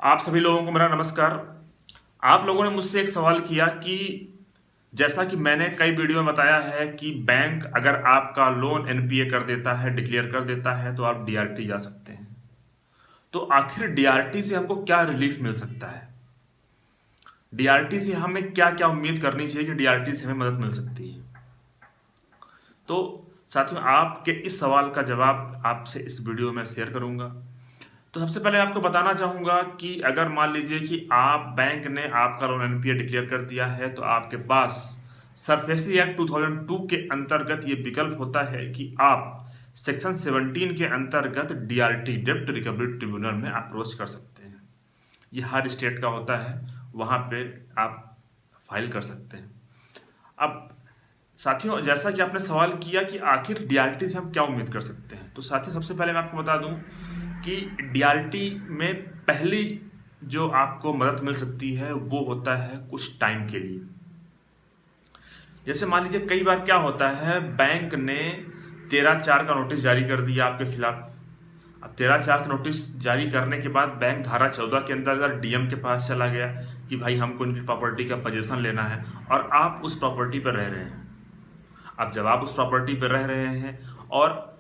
आप सभी लोगों को मेरा नमस्कार। आप लोगों ने मुझसे एक सवाल किया कि जैसा कि मैंने कई वीडियो में बताया है कि बैंक अगर आपका लोन एनपीए कर देता है, डिक्लेयर कर देता है, तो आप डीआरटी जा सकते हैं। तो आखिर डीआरटी से हमको क्या रिलीफ मिल सकता है? डीआरटी से हमें क्या क्या उम्मीद करनी चाहिए कि डीआरटी से हमें मदद मिल सकती है? तो साथियों, आपके इस सवाल का जवाब आपसे इस वीडियो में शेयर करूंगा। तो सबसे पहले आपको बताना चाहूंगा कि अगर मान लीजिए कि आप बैंक ने आपका लोन एनपीए डिक्लेयर कर दिया है, तो आपके पास सरफेसी एक्ट 2002 के अंतर्गत ये विकल्प होता है कि आप सेक्शन 17 के अंतर्गत डीआरटी, डेब्ट रिकवरी ट्रिब्यूनल में अप्रोच कर सकते हैं। ये हर स्टेट का होता है, वहां पे आप फाइल कर सकते हैं। अब साथियों, जैसा कि आपने सवाल किया कि आखिर डीआरटी से हम क्या उम्मीद कर सकते हैं, तो साथियों सबसे पहले मैं आपको बता दूं कि डीआरटी में पहली जो आपको मदद मिल सकती है वो होता है कुछ टाइम के लिए। जैसे मान लीजिए कई बार क्या होता है, बैंक ने 13/4 का नोटिस जारी कर दिया आपके खिलाफ। अब 13/4 का नोटिस जारी करने के बाद बैंक धारा 14 के अंदर डीएम के पास चला गया कि भाई हमको इनकी प्रॉपर्टी का पोजीशन लेना है, और आप उस प्रॉपर्टी पर रह रहे हैं। अब जब आप उस प्रॉपर्टी पर रह रहे हैं और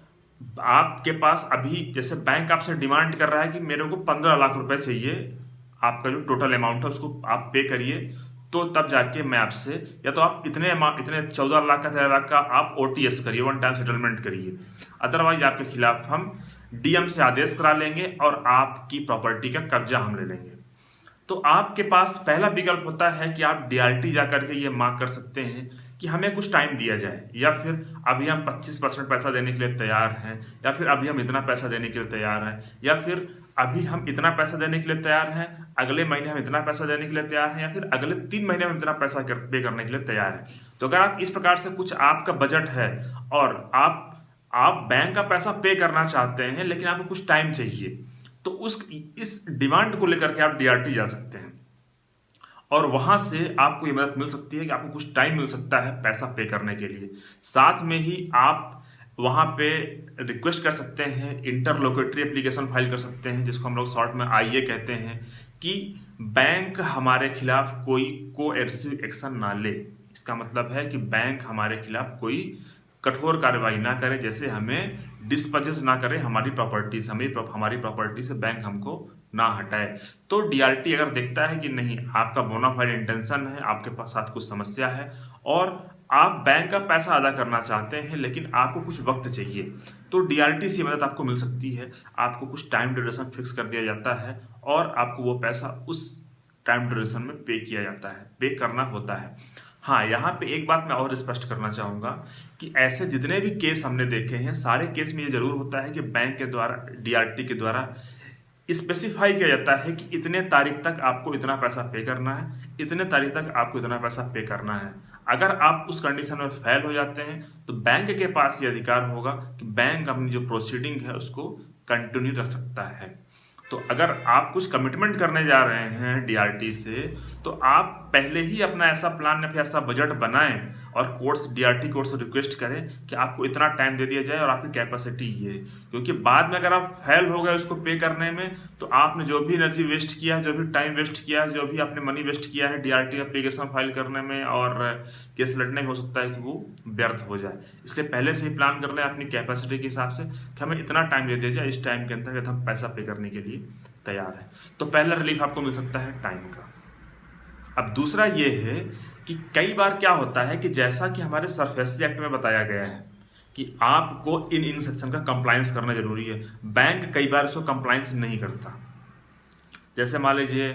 आपके पास अभी जैसे बैंक आपसे डिमांड कर रहा है कि मेरे को 15 लाख रुपए चाहिए, आपका जो टोटल अमाउंट है उसको आप पे करिए, तो तब जाके मैं आपसे, या तो आप इतने अमाउंट, इतने 14 लाख का 13 लाख का आप ओटीएस करिए, वन टाइम सेटलमेंट करिए, अदरवाइज आपके खिलाफ हम डीएम से आदेश करा लेंगे और आपकी प्रॉपर्टी का कब्जा हम ले लेंगे। तो आपके पास पहला विकल्प होता है कि आप डीआरटी जा करके ये मांग कर सकते हैं कि हमें कुछ टाइम दिया जाए, या फिर अभी हम 25% पैसा देने के लिए तैयार हैं, या फिर अभी हम इतना पैसा देने के लिए तैयार हैं, या फिर अभी हम इतना पैसा देने के लिए तैयार हैं, अगले महीने हम इतना पैसा देने के लिए तैयार हैं, या फिर अगले 3 महीने में इतना पैसा पे करने के लिए तैयार हैं। तो अगर आप इस प्रकार से कुछ आपका बजट है और आप बैंक का पैसा पे करना चाहते हैं लेकिन आपको कुछ टाइम चाहिए, तो इस डिमांड को लेकर के आप डीआरटी जा सकते हैं, और वहां से आपको ये मदद मिल सकती है कि आपको कुछ टाइम मिल सकता है पैसा पे करने के लिए। साथ में ही आप वहां पे रिक्वेस्ट कर सकते हैं, इंटरलोकेटरी एप्लीकेशन फाइल कर सकते हैं, जिसको हम लोग शॉर्ट में आईए कहते हैं, कि बैंक हमारे खिलाफ कोई कोएर्सिव एक्शन ना ले। इसका मतलब है कि बैंक हमारे खिलाफ कोई कठोर कार्रवाई ना करे, जैसे हमें डिस्पजेस ना करे हमारी प्रॉपर्टीज, हमारी प्रॉपर्टी से बैंक हमको ना हटाए। तो डीआरटी अगर देखता है कि नहीं, आपका बोनाफाइड इंटेंशन है, आपके पास साथ कुछ समस्या है और आप बैंक का पैसा अदा करना चाहते हैं लेकिन आपको कुछ वक्त चाहिए, तो डीआरटी से मदद आपको मिल सकती है। आपको कुछ टाइम ड्यूरेशन फिक्स कर दिया जाता है और आपको वो पैसा उस टाइम ड्यूरेशन में पे किया जाता है, पे करना होता है। हाँ, यहाँ पे एक बात मैं और स्पष्ट करना चाहूँगा कि ऐसे जितने भी केस हमने देखे हैं, सारे केस में ये जरूर होता है कि बैंक के द्वारा, डीआरटी के द्वारा स्पेसिफाई किया जाता है कि इतने तारीख तक आपको इतना पैसा पे करना है, इतने तारीख तक आपको इतना पैसा पे करना है। अगर आप उस कंडीशन में फेल हो जाते हैं तो बैंक के पास ये अधिकार होगा कि बैंक अपनी जो प्रोसीडिंग है उसको कंटिन्यू रख सकता है। तो अगर आप कुछ कमिटमेंट करने जा रहे हैं डीआरटी से, तो आप पहले ही अपना ऐसा प्लान या फिर ऐसा बजट बनाएं और डीआरटी कोर्ट से रिक्वेस्ट करें कि आपको इतना टाइम दे दिया जाए और आपकी कैपेसिटी ये है। क्योंकि बाद में अगर आप फेल हो गए उसको पे करने में, तो आपने जो भी एनर्जी वेस्ट किया है, जो भी टाइम वेस्ट किया है, जो भी आपने मनी वेस्ट किया है डीआरटी एप्लीकेशन फाइल करने में और केस लड़ने में, हो सकता है कि वो व्यर्थ हो जाए। इसलिए पहले से ही प्लान कर लें अपनी कैपेसिटी के हिसाब से कि हमें इतना टाइम दे दिया जाए, इस टाइम के अंतर्गत हम पैसा पे करने के लिए तैयार है। तो पहला रिलीफ आपको मिल सकता है टाइम का। अब दूसरा ये है कि कई बार क्या होता है कि जैसा कि हमारे सरफेसी एक्ट में बताया गया है कि आपको इन सेक्शन का कंप्लायंस करना जरूरी है, बैंक कई बार उसको कंप्लायंस नहीं करता। जैसे मान लीजिए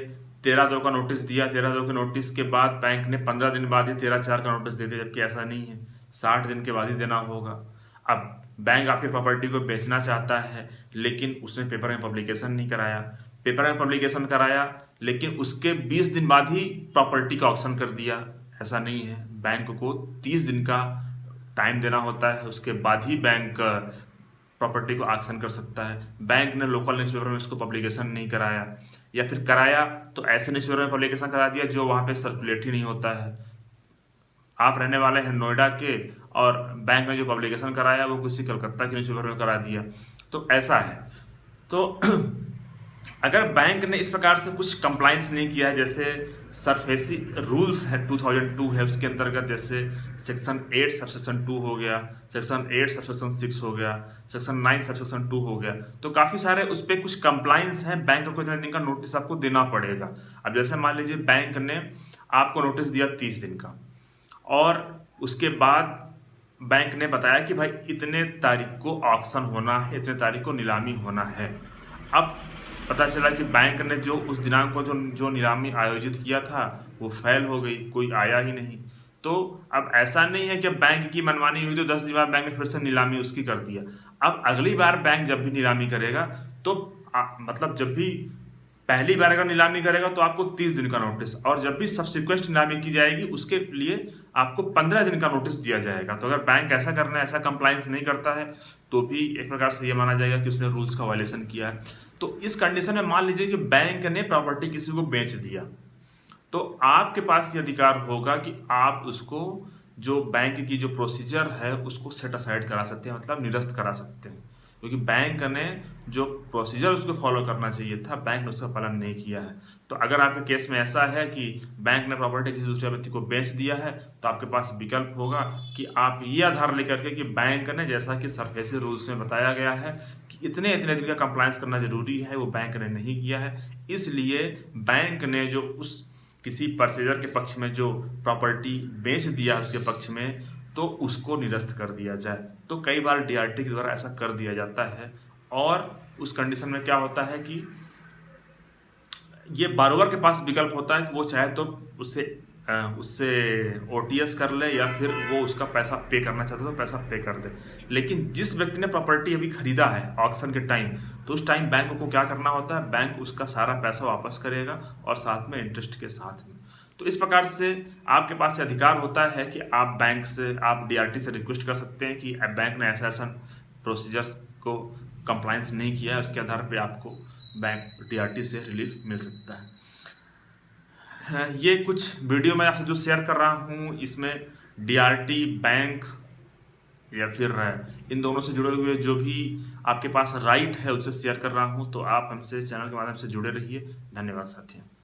13/2 का नोटिस दिया, 13/2 के नोटिस के बाद बैंक ने 15 दिन बाद ही 13/4 का नोटिस दे दिया, जबकि ऐसा नहीं है, 60 दिन के बाद ही देना होगा। अब बैंक आपकी प्रॉपर्टी को बेचना चाहता है लेकिन उसने पेपर में पब्लिकेशन नहीं कराया, पेपर में पब्लिकेशन कराया लेकिन उसके 20 दिन बाद ही प्रॉपर्टी का ऑक्शन कर दिया। ऐसा नहीं है, बैंक को 30 दिन का टाइम देना होता है, उसके बाद ही बैंक प्रॉपर्टी को ऑक्शन कर सकता है। बैंक ने लोकल न्यूज़पेपर में उसको पब्लिकेशन नहीं कराया, या फिर कराया तो ऐसे न्यूज़पेपर में पब्लिकेशन करा दिया जो वहाँ पे सर्कुलेट ही नहीं होता है। आप रहने वाले हैं नोएडा के और बैंक ने जो पब्लिकेशन कराया वो किसी कलकत्ता के न्यूज़पेपर में करा दिया, तो ऐसा है। तो अगर बैंक ने इस प्रकार से कुछ कंप्लाइंस नहीं किया है, जैसे सरफेसी रूल्स है 2002 है, उसके अंतर्गत जैसे सेक्शन 8 सबसेक्शन 2 हो गया, सेक्शन 8 सबसेक्शन 6 हो गया, सेक्शन 9 सबसेक्शन 2 हो गया, तो काफ़ी सारे उस पर कुछ कंप्लाइंस हैं, बैंक को इतने दिन का नोटिस आपको देना पड़ेगा। अब जैसे मान लीजिए बैंक ने आपको नोटिस दिया 30 दिन का, और उसके बाद बैंक ने बताया कि भाई इतने तारीख को ऑक्शन होना है, इतने तारीख को नीलामी होना है। अब पता चला कि बैंक ने जो उस दिनांक को जो नीलामी आयोजित किया था वो फेल हो गई, कोई आया ही नहीं। तो अब ऐसा नहीं है कि बैंक की मनमानी हुई तो 10 दिन बाद बैंक ने फिर से नीलामी उसकी कर दिया। अब अगली बार बैंक जब भी नीलामी करेगा तो मतलब जब भी पहली बार अगर नीलामी करेगा तो आपको 30 दिन का नोटिस, और जब भी सब्सिक्वेंट नीलामी की जाएगी उसके लिए आपको 15 दिन का नोटिस दिया जाएगा। तो अगर बैंक ऐसा करना, ऐसा कंप्लाइंस नहीं करता है तो भी एक प्रकार से ये माना जाएगा कि उसने रूल्स का वायलेशन किया है। तो इस कंडीशन में मान लीजिए कि बैंक ने प्रॉपर्टी किसी को बेच दिया, तो आपके पास ये अधिकार होगा कि आप उसको, जो बैंक की जो प्रोसीजर है उसको सेट असाइड करा सकते हैं, मतलब निरस्त करा सकते हैं, क्योंकि बैंक ने जो प्रोसीजर उसको फॉलो करना चाहिए था बैंक ने उसका पालन नहीं किया है। तो अगर आपके केस में ऐसा है कि बैंक ने प्रॉपर्टी किसी दूसरे व्यक्ति को बेच दिया है, तो आपके पास विकल्प होगा कि आप ये आधार लेकर के कि बैंक ने, जैसा कि सरफेसी रूल्स में बताया गया है कि इतने इतने दिन का कंप्लायंस करना जरूरी है, वो बैंक ने नहीं किया है, इसलिए बैंक ने जो उस किसी परचेजर के पक्ष में जो प्रॉपर्टी बेच दिया उसके पक्ष में, तो उसको निरस्त कर दिया जाए। तो कई बार डीआरटी के द्वारा ऐसा कर दिया जाता है, और उस कंडीशन में क्या होता है कि ये बारोवर के पास विकल्प होता है कि वो चाहे तो उससे ओटीएस कर ले, या फिर वो उसका पैसा पे करना चाहता है तो पैसा पे कर दे। लेकिन जिस व्यक्ति ने प्रॉपर्टी अभी खरीदा है ऑक्शन के टाइम, तो उस टाइम बैंक को क्या करना होता है, बैंक उसका सारा पैसा वापस करेगा और साथ में इंटरेस्ट के साथ में। तो इस प्रकार से आपके पास अधिकार होता है कि आप बैंक से, आप डीआरटी से रिक्वेस्ट कर सकते हैं कि बैंक ने ऐसा ऐसा प्रोसीजर्स को कंप्लायंस नहीं किया है, उसके आधार पे आपको बैंक डीआरटी से रिलीफ मिल सकता है। ये कुछ वीडियो मैं आपसे जो शेयर कर रहा हूँ, इसमें डीआरटी, बैंक या फिर इन दोनों से जुड़े हुए जो भी आपके पास राइट है उससे शेयर कर रहा हूँ। तो आप हमसे चैनल के माध्यम से जुड़े रहिए। धन्यवाद साथियों।